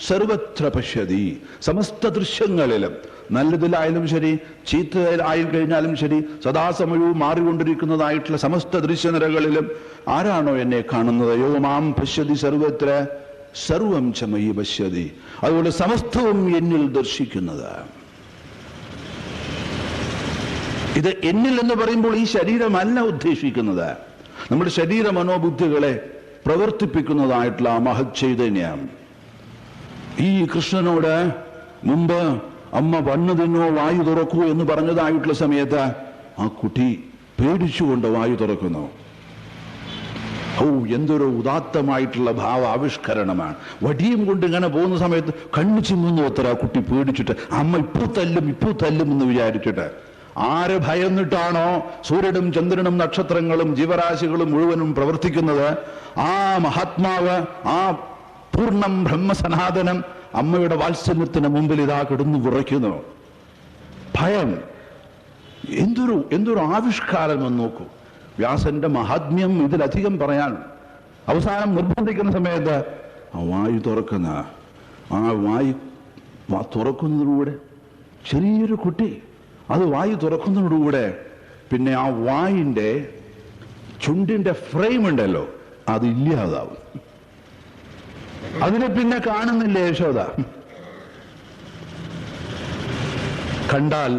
സർവത്ര പശ്യതി, സമസ്ത ദൃശ്യങ്ങളിലും, നല്ലതിലായാലും ശരി ചീത്തയിലായി കഴിഞ്ഞാലും ശരി, സദാസമയവും മാറിക്കൊണ്ടിരിക്കുന്നതായിട്ടുള്ള സമസ്ത ദൃശ്യനിരകളിലും ആരാണോ എന്നെ കാണുന്നത്, യോ മാം പശ്യതി സർവത്ര സർവം ച മയി പശ്യതി, അതുപോലെ സമസ്തവും എന്നിൽ ദർശിക്കുന്നത്. ഇത് എന്നിൽ എന്ന് പറയുമ്പോൾ ഈ ശരീരമല്ല ഉദ്ദേശിക്കുന്നത്, നമ്മുടെ ശരീര മനോബുദ്ധികളെ പ്രവർത്തിപ്പിക്കുന്നതായിട്ടുള്ള ആ മഹത് ചൈതന്യം. ഈ കൃഷ്ണനോട് മുമ്പ് അമ്മ വന്നു തിന്നോ വായു തുറക്കൂ എന്ന് പറഞ്ഞതായിട്ടുള്ള സമയത്ത് ആ കുട്ടി പേടിച്ചുകൊണ്ട് വായു തുറക്കുന്നു. ഓ, എന്തൊരു ഉദാത്തമായിട്ടുള്ള ഭാവ ആവിഷ്കരണമാണ്. വടിയും കൊണ്ട് ഇങ്ങനെ പോകുന്ന സമയത്ത് കണ്ണു ചിമ്മുന്നു അത്ര ആ കുട്ടി പേടിച്ചിട്ട്, അമ്മ ഇപ്പോൾ തല്ലും എന്ന് വിചാരിച്ചിട്ട്. ആര് ഭയന്നിട്ടാണോ സൂര്യനും ചന്ദ്രനും നക്ഷത്രങ്ങളും ജീവരാശികളും മുഴുവനും പ്രവർത്തിക്കുന്നത്, ആ മഹാത്മാവ്, ആ പൂർണ്ണം ബ്രഹ്മസനാതനം അമ്മയുടെ വാത്സല്യത്തിന് മുമ്പിൽ ഇതാ കിടന്നു വിറയ്ക്കുന്നു. ഭയം എന്തൊരു ആവിഷ്കാരമെന്ന് നോക്കൂ. വ്യാസന്റെ മഹാത്മ്യം ഇതിലധികം പറയാൻ. അവസാനം നിർബന്ധിക്കുന്ന സമയത്ത് ആ വായു തുറക്കുന്ന, ആ വായു തുറക്കുന്നതിലൂടെ ചെറിയൊരു കുട്ടി അത് വായു തുറക്കുന്നതോടുകൂടെ പിന്നെ ആ വായിന്റെ ചുണ്ടിന്റെ ഫ്രെയിം ഉണ്ടല്ലോ അത് ഇല്ലാതാവും. അതിനെ പിന്നെ കാണുന്നില്ല യശോദ. കണ്ടാൽ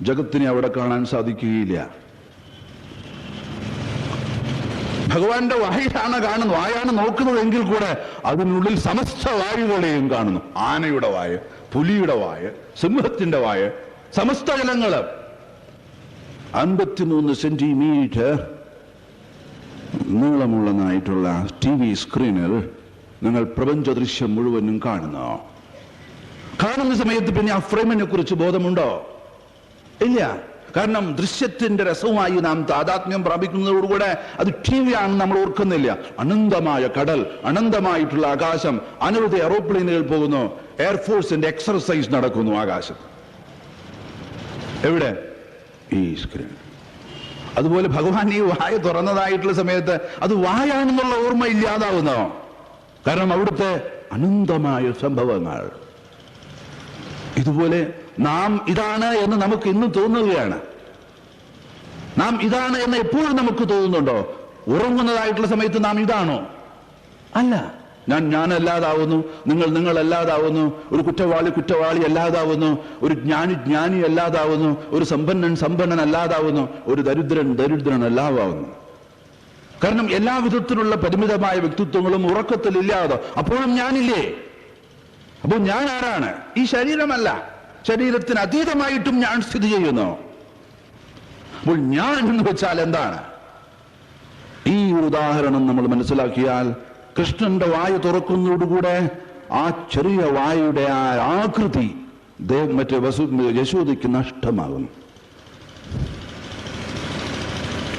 ജഗത്തിനെ അവിടെ കാണാൻ സാധിക്കുകയില്ല. ഭഗവാന്റെ വായാണ് കാണുന്നത്, വായാണ് നോക്കുന്നതെങ്കിൽ കൂടെ അതിനുള്ളിൽ സമസ്ത വായുകളെയും കാണുന്നു. ആനയുടെ വായ, പുലിയുടെ വായ, സിംഹത്തിന്റെ വായ, സമസ്ത ജലങ്ങള്. 53 സെന്റിമീറ്റർ നീളമുള്ളതായിട്ടുള്ള TV സ്ക്രീനിൽ നിങ്ങൾ പ്രപഞ്ച ദൃശ്യം മുഴുവനും കാണുന്ന സമയത്ത് പിന്നെ ആ ഫ്രെയിമിനെ കുറിച്ച് ബോധമുണ്ടോ? ഇല്ല. കാരണം ദൃശ്യത്തിന്റെ രസവുമായി നാം താദാത്മ്യം പ്രാപിക്കുന്നതോടുകൂടെ അത് TV ആണെന്ന് നമ്മൾ ഓർക്കുന്നില്ല. അനന്തമായ കടൽ, അനന്തമായിട്ടുള്ള ആകാശം, അനവധി എറോപ്ലെയിനുകൾ പോകുന്നു, എയർഫോഴ്സിന്റെ എക്സർസൈസ് നടക്കുന്നു ആകാശത്ത്. എവിടെ? ഈ സ്ക്രീൻ. അതുപോലെ ഭഗവാൻ ഈ വായ തുറന്നതായിട്ടുള്ള സമയത്ത് അത് വായാണെന്നുള്ള ഓർമ്മ ഇല്ലാതാവുന്നോ? കാരണം അവിടുത്തെ അനന്തമായ സംഭവങ്ങൾ. ഇതുപോലെ നാം ഇതാണ് എന്ന് നമുക്ക് ഇന്ന് തോന്നുകയാണ്. നാം ഇതാണ് എന്ന് എപ്പോഴും നമുക്ക് തോന്നുന്നുണ്ടോ? ഉറങ്ങുന്നതായിട്ടുള്ള സമയത്ത് നാം ഇതാണോ? അല്ല. ഞാനല്ലാതാവുന്നു, നിങ്ങൾ അല്ലാതാവുന്നു, ഒരു കുറ്റവാളി അല്ലാതാവുന്നു, ഒരു ജ്ഞാനി അല്ലാതാവുന്നു, ഒരു സമ്പന്നൻ അല്ലാതാവുന്നു, ഒരു ദരിദ്രൻ അല്ലാതാവുന്നു. കാരണം എല്ലാവിധത്തിലുള്ള പരിമിതമായ വ്യക്തിത്വങ്ങളും ഉറക്കത്തിലില്ലാതെ അപ്പോഴും ഞാനില്ലേ? അപ്പോൾ ഞാൻ ആരാണ്? ഈ ശരീരമല്ല, ശരീരത്തിന് അതീതമായിട്ടും ഞാൻ സ്ഥിതി ചെയ്യുന്നു. അപ്പോൾ ഞാൻ എന്ന് വെച്ചാൽ എന്താണ്? ഈ ഉദാഹരണം നമ്മൾ മനസ്സിലാക്കിയാൽ കൃഷ്ണന്റെ വായു തുറക്കുന്നതോടുകൂടെ ആ ചെറിയ വായുടെ ആ ആകൃതി മറ്റേ യശോദയ്ക്ക് നഷ്ടമാകും.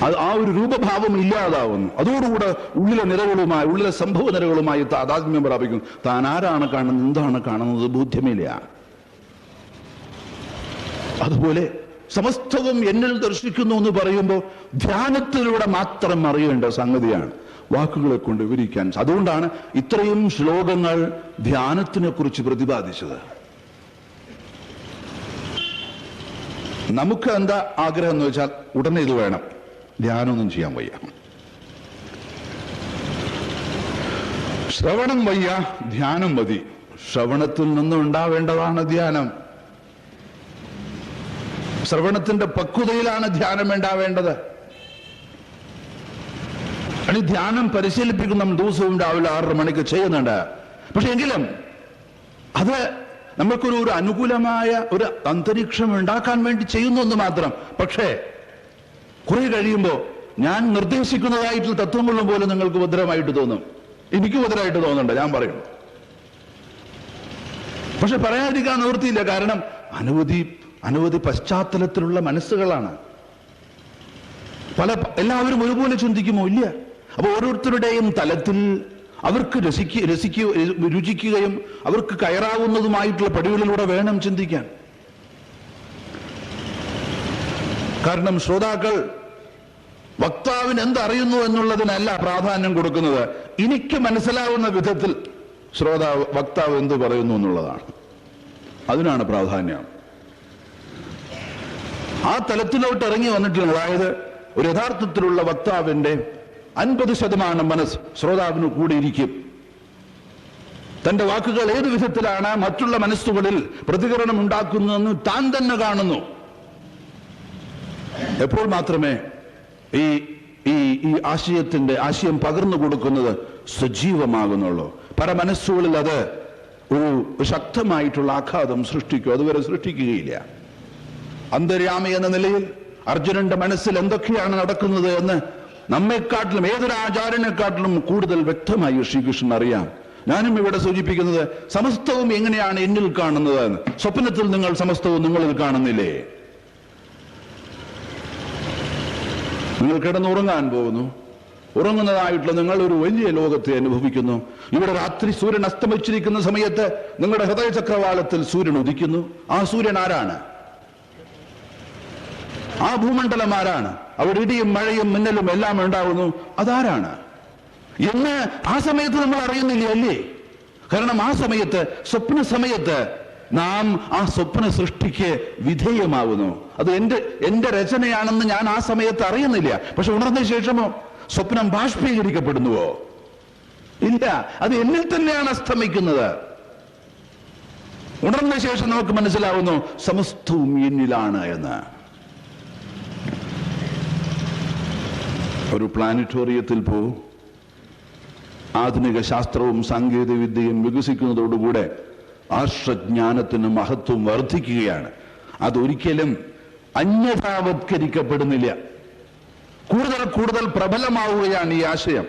അത് ആ ഒരു രൂപഭാവം ഇല്ലാതാവുന്നു. അതോടുകൂടെ ഉള്ളിലെ സംഭവ നിരകളുമായി താതാത്മ്യം പ്രാപിക്കും. താൻ ആരാണ് കാണുന്നത്, എന്താണ് കാണുന്നത് ബോധ്യമില്ല. അതുപോലെ സമസ്തവും എന്നിൽ ദർശിക്കുന്നു എന്ന് പറയുമ്പോൾ ധ്യാനത്തിലൂടെ മാത്രം അറിയേണ്ട സംഗതിയാണ്, വാക്കുകളെ കൊണ്ട് വിവരിക്കാൻ. അതുകൊണ്ടാണ് ഇത്രയും ശ്ലോകങ്ങൾ ധ്യാനത്തിനെ കുറിച്ച് പ്രതിപാദിച്ചത്. നമുക്ക് എന്താ ആഗ്രഹം എന്ന് വെച്ചാൽ ഉടനെ ഇത് വേണം, ധ്യാനമൊന്നും ചെയ്യാൻ വയ്യ. ശ്രവണം വയ്യ, ധ്യാനം മതി. ശ്രവണത്തിൽ നിന്നും ഉണ്ടാവേണ്ടതാണ് ധ്യാനം. ശ്രവണത്തിന്റെ പക്വതയിലാണ് ധ്യാനം ഉണ്ടാവേണ്ടത്. ധ്യാനം പരിശീലിപ്പിക്കുന്ന നമ്മൾ ദിവസവും രാവിലെ 6 മണിക്ക് ചെയ്യുന്നുണ്ട്. പക്ഷെ എങ്കിലും അത് നമ്മൾക്കൊരു അനുകൂലമായ ഒരു അന്തരീക്ഷം ഉണ്ടാക്കാൻ വേണ്ടി ചെയ്യുന്നു എന്ന് മാത്രം. പക്ഷേ കുറെ കഴിയുമ്പോൾ ഞാൻ നിർദ്ദേശിക്കുന്നതായിട്ടുള്ള തത്വങ്ങളും പോലെ നിങ്ങൾക്ക് ഭദ്രമായിട്ട് തോന്നും. എനിക്ക് ഭദ്രമായിട്ട് തോന്നുന്നുണ്ട്, ഞാൻ പറയും. പക്ഷെ പറയാതിരിക്കാൻ നിവൃത്തിയില്ല. കാരണം അനവധി പശ്ചാത്തലത്തിലുള്ള മനസ്സുകളാണ്. എല്ലാവരും ഒരുപോലെ ചിന്തിക്കുമോ? ഇല്ല. അപ്പൊ ഓരോരുത്തരുടെയും തലത്തിൽ അവർക്ക് രുചിക്കുകയും അവർക്ക് കയറാവുന്നതുമായിട്ടുള്ള പടികളിലൂടെ വേണം ചിന്തിക്കാൻ. കാരണം ശ്രോതാക്കൾ വക്താവിന് എന്തറിയുന്നു എന്നുള്ളതിനല്ല പ്രാധാന്യം കൊടുക്കുന്നത്, എനിക്ക് മനസ്സിലാവുന്ന വിധത്തിൽ വക്താവ് എന്ത് പറയുന്നു എന്നുള്ളതാണ്, അതിനാണ് പ്രാധാന്യം. ആ തലത്തിലോട്ട് ഇറങ്ങി വന്നിട്ടില്ല. അതായത് ഒരു യഥാർത്ഥത്തിലുള്ള വക്താവിന്റെ 50% മനസ്സ് ശ്രോതാവിന് കൂടിയിരിക്കും. തന്റെ വാക്കുകൾ ഏത് വിധത്തിലാണ് മറ്റുള്ള മനസ്സുകളിൽ പ്രതികരണം ഉണ്ടാക്കുന്നതെന്ന് താൻ തന്നെ കാണുന്നു. എപ്പോൾ മാത്രമേ ഈ ആശയം പകർന്നു കൊടുക്കുന്നത് സജീവമാകുന്നുള്ളൂ. പല മനസ്സുകളിൽ അത് ഒരു ശക്തമായിട്ടുള്ള ആഘാതം സൃഷ്ടിക്കും. അതുവരെ സൃഷ്ടിക്കുകയില്ല. അന്തര്യാമി എന്ന നിലയിൽ അർജുനന്റെ മനസ്സിൽ എന്തൊക്കെയാണ് നടക്കുന്നത് എന്ന് നമ്മെക്കാട്ടിലും ഏതൊരു ആചാര്യനെക്കാട്ടിലും കൂടുതൽ വ്യക്തമായി ശ്രീകൃഷ്ണൻ അറിയാം. ഞാനും ഇവിടെ സൂചിപ്പിക്കുന്നത് സമസ്തവും എങ്ങനെയാണ് എന്നിൽ കാണുന്നത് എന്ന്. സ്വപ്നത്തിൽ നിങ്ങൾ സമസ്തവും നിങ്ങളിൽ കാണുന്നില്ലേ? നിങ്ങൾ കിടന്നുറങ്ങാൻ പോകുന്നു. ഉറങ്ങുന്നതായിട്ടുള്ള നിങ്ങൾ ഒരു വലിയ ലോകത്തെ അനുഭവിക്കുന്നു. ഇവിടെ രാത്രി സൂര്യൻ അസ്തമിച്ചിരിക്കുന്ന സമയത്ത് നിങ്ങളുടെ ഹൃദയ ചക്രവാളത്തിൽ സൂര്യൻ ഉദിക്കുന്നു. ആ സൂര്യൻ ആരാണ്? ആ ഭൂമണ്ഡലം ആരാണ്? അവിടെ ഇടിയും മഴയും മിന്നലും എല്ലാം ഉണ്ടാകുന്നു. അതാരാണ് എന്ന് ആ സമയത്ത് നമ്മൾ അറിയുന്നില്ല, അല്ലേ? കാരണം ആ സമയത്ത്, സ്വപ്ന സമയത്ത് നാം ആ സ്വപ്ന സൃഷ്ടിക്ക് വിധേയമാകുന്നു. അത് എന്റെ രചനയാണെന്ന് ഞാൻ ആ സമയത്ത് അറിയുന്നില്ല. പക്ഷെ ഉണർന്ന ശേഷമോ സ്വപ്നം ബാഷ്പീകരിക്കപ്പെടുന്നുവോ? ഇല്ല, അത് എന്നിൽ തന്നെയാണ് അസ്തമിക്കുന്നത്. ഉണർന്ന ശേഷം നമുക്ക് മനസ്സിലാവുന്നു സമസ്തവും എന്നിലാണ് എന്ന്. ഒരു പ്ലാനറ്റോറിയത്തിൽ പോകും. ആധുനിക ശാസ്ത്രവും സാങ്കേതിക വിദ്യയും വികസിക്കുന്നതോടുകൂടെ ആശ്രജ്ഞാനത്തിന് മഹത്വം വർദ്ധിക്കുകയാണ്. അതൊരിക്കലും അന്യഥാവത്കരിക്കപ്പെടുന്നില്ല. കൂടുതൽ കൂടുതൽ പ്രബലമാവുകയാണ് ഈ ആശയം.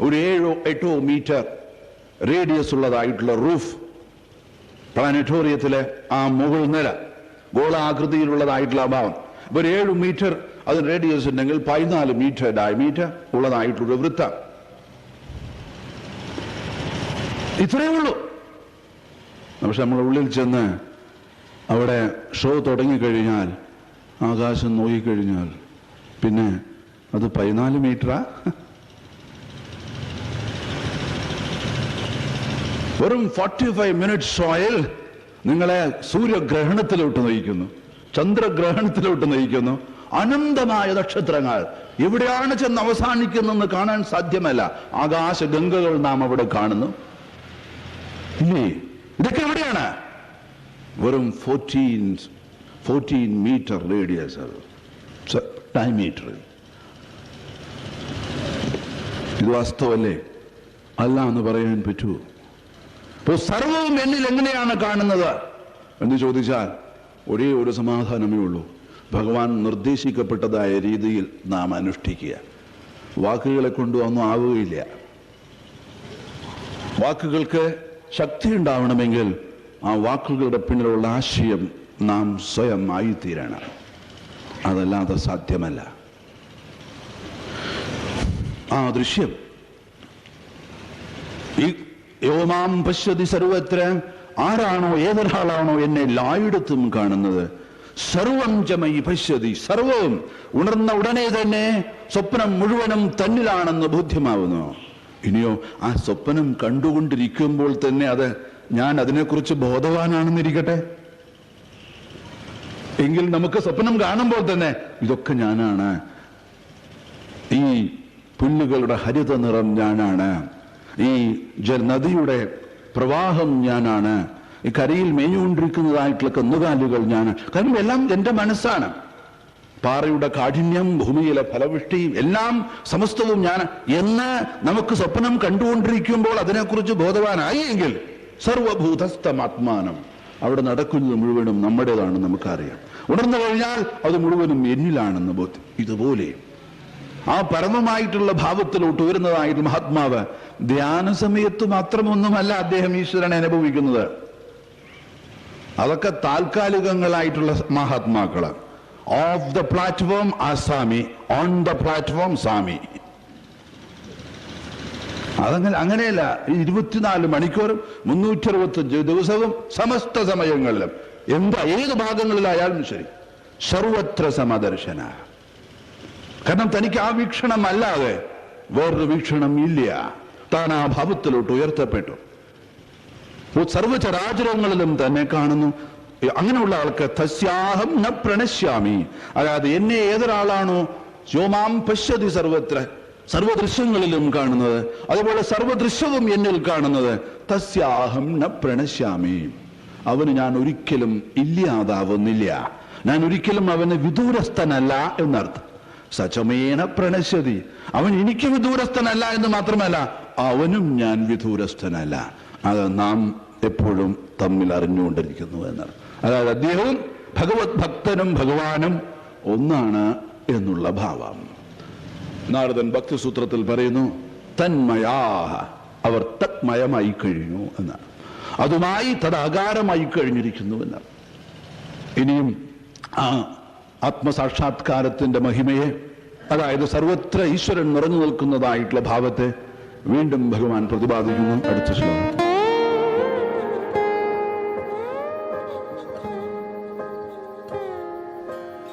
ഒരു 7-8 മീറ്റർ റേഡിയസ് ഉള്ളതായിട്ടുള്ള റൂഫ്, പ്ലാനറ്റോറിയത്തിലെ ആ മുകൾ നില, ഗോളാകൃതിയിലുള്ളതായിട്ടുള്ള ഭാവം, ഒരു 7 മീറ്റർ അതിന് റേഡിയസ് ഉണ്ടെങ്കിൽ 14 മീറ്റർ ഡയമീറ്റർ ഉള്ളതായിട്ടുള്ള വൃത്തം. ഇത്രയേ ഉള്ളൂ. പക്ഷെ നമ്മൾ ഉള്ളിൽ ചെന്ന് അവിടെ ഷോ തുടങ്ങിക്കഴിഞ്ഞാൽ, ആകാശം നോക്കിക്കഴിഞ്ഞാൽ പിന്നെ അത് 14 മീറ്ററാ? വെറും 45 മിനിറ്റ് ഷോയിൽ നിങ്ങളെ സൂര്യഗ്രഹണത്തിലോട്ട് നയിക്കുന്നു, ചന്ദ്രഗ്രഹണത്തിലോട്ട് നയിക്കുന്നു. അനന്തമായ നക്ഷത്രങ്ങൾ എവിടെയാണ് ചെന്ന് അവസാനിക്കുന്നതെന്ന് കാണാൻ സാധ്യമല്ല. ആകാശഗംഗകൾ നാം അവിടെ കാണുന്നു, ഇല്ലേ? ഇതൊക്കെ എവിടെയാണ്? വെറും 14 മീറ്റർ റേഡിയസ് ഡയമീറ്റർ. ഇത് വാസ്തവല്ലേ? അല്ല എന്ന് പറയാൻ പറ്റുമോ? ഇപ്പോ സർവവും എന്നിൽ എങ്ങനെയാണ് കാണുന്നത് എന്ന് ചോദിച്ചാൽ ഒരേ ഒരു സമാധാനമേ ഉള്ളൂ. ഭഗവാൻ നിർദ്ദേശിക്കപ്പെട്ടതായ രീതിയിൽ നാം അനുഷ്ഠിക്കുക. വാക്കുകളെ കൊണ്ട് ഒന്നും ആവുകയില്ല. വാക്കുകൾക്ക് ശക്തി ഉണ്ടാവണമെങ്കിൽ ആ വാക്കുകളുടെ പിന്നിലുള്ള ആശയം നാം സ്വയം ആയിത്തീരണം. അതല്ലാതെ സാധ്യമല്ല. ആ ദൃശ്യം ഈ യോമാം പശ്യതി സർവത്ര, ആരാണോ ഏതൊരാളാണോ എന്നെ എല്ലായിടത്തും കാണുന്നത്, സർവം ചമയി പശ്യതി, സർവവും ഉണർന്ന ഉടനെ തന്നെ സ്വപ്നം മുഴുവനും തന്നിലാണെന്ന് ബോധ്യമാവുന്നു. ഇനിയോ ആ സ്വപ്നം കണ്ടുകൊണ്ടിരിക്കുമ്പോൾ തന്നെ ഞാൻ അതിനെക്കുറിച്ച് ബോധവാനാണെന്നിരിക്കട്ടെ, എങ്കിൽ നമുക്ക് സ്വപ്നം കാണുമ്പോൾ തന്നെ ഇതൊക്കെ ഞാനാണ്, ഈ പുല്ലുകളുടെ ഹരിത നിറം ഞാനാണ്, ഈ നദിയുടെ പ്രവാഹം ഞാനാണ്, ഈ കരയിൽ മേഞ്ഞുകൊണ്ടിരിക്കുന്നതായിട്ടുള്ള കന്നുകാലികൾ ഞാനാണ്. കാരണം എല്ലാം എൻ്റെ മനസ്സാണ്. പാറയുടെ കാഠിന്യം, ഭൂമിയിലെ ഫലവൃഷ്ടി, എല്ലാം സമസ്തവും ഞാൻ എന്ന് നമുക്ക് സ്വപ്നം കണ്ടുകൊണ്ടിരിക്കുമ്പോൾ അതിനെക്കുറിച്ച് ബോധവാനായി എങ്കിൽ സർവഭൂതസ്ഥമാത്മാനം, അവിടെ നടക്കുന്നത് മുഴുവനും നമ്മുടേതാണെന്ന് നമുക്കറിയാം. ഉണർന്നു കഴിഞ്ഞാൽ അത് മുഴുവനും എന്നിലാണെന്ന് ബോധ്യം. ഇതുപോലെ ആ പരമമായിട്ടുള്ള ഭാവത്തിലോട്ട് ഉയരുന്നതായിട്ട് മഹാത്മാവ് ധ്യാന സമയത്ത് മാത്രമൊന്നുമല്ല അദ്ദേഹം ഈശ്വരനെ അനുഭവിക്കുന്നത്. അതൊക്കെ താൽക്കാലികങ്ങളായിട്ടുള്ള മഹാത്മാക്കള്. ഓഫ് ദ പ്ലാറ്റ്ഫോം ആസാമി, ഓൺ ദ പ്ലാറ്റ്ഫോം സ്വാമി. അങ്ങനെയല്ല. 24 മണിക്കൂറും 365 ദിവസവും സമസ്ത സമയങ്ങളിലും ഏത് ഭാഗങ്ങളിലായാലും ശരി സർവത്ര സമദർശന. കാരണം തനിക്ക് ആ വീക്ഷണമല്ലാതെ വേറൊരു വീക്ഷണം ഇല്ല. താൻ ആ ഭാവത്തിലോട്ട് ഉയർത്തപ്പെട്ടു. സർവചരാചരങ്ങളിലും തന്നെ കാണുന്നു. അങ്ങനെയുള്ള ആൾക്ക് തസ്യാഹം ന പ്രണശ്യാമി, അതായത് എന്നെ ഏതൊരാളാണോ യോമാം പശ്യതി സർവത്ര, സർവദൃശ്യങ്ങളിലും കാണുന്നത്, അതുപോലെ സർവദൃശ്യവും എന്നിൽ കാണുന്നത്, തസ്യാഹം ന പ്രണശ്യാമി, അവന് ഞാൻ ഒരിക്കലും ഇല്ലാതാവുന്നില്ല, ഞാൻ ഒരിക്കലും അവന് വിദൂരസ്ഥനല്ല എന്നർത്ഥം. സചമേന പ്രണശ്യതി, അവൻ എനിക്ക് വിദൂരസ്ഥനല്ല എന്ന് മാത്രമല്ല അവനും ഞാൻ വിദൂരസ്ഥനല്ല. അത് നാം എപ്പോഴും തമ്മിൽ അറിഞ്ഞുകൊണ്ടിരിക്കുന്നു എന്നാണ്. അതായത് അദ്ദേഹവും ഭഗവത് ഭക്തനും ഭഗവാനും ഒന്നാണ് എന്നുള്ള ഭാവം. നാരദൻ ഭക്തിസൂത്രത്തിൽ പറയുന്നു, തന്മയാ, അവർ തന്മയമായി കഴിഞ്ഞു എന്നാണ്. അതുമായി തദാകാരമായി കഴിഞ്ഞിരിക്കുന്നു എന്നാണ്. ഇനിയും ആ ആത്മസാക്ഷാത്കാരത്തിന്റെ മഹിമയെ, അതായത് സർവത്ര ഈശ്വരൻ നിറഞ്ഞു നിൽക്കുന്നതായിട്ടുള്ള ഭാവത്തെ വീണ്ടും ഭഗവാൻ പ്രതിപാദിക്കുന്നു. അടുത്ത ശ്ലോകം.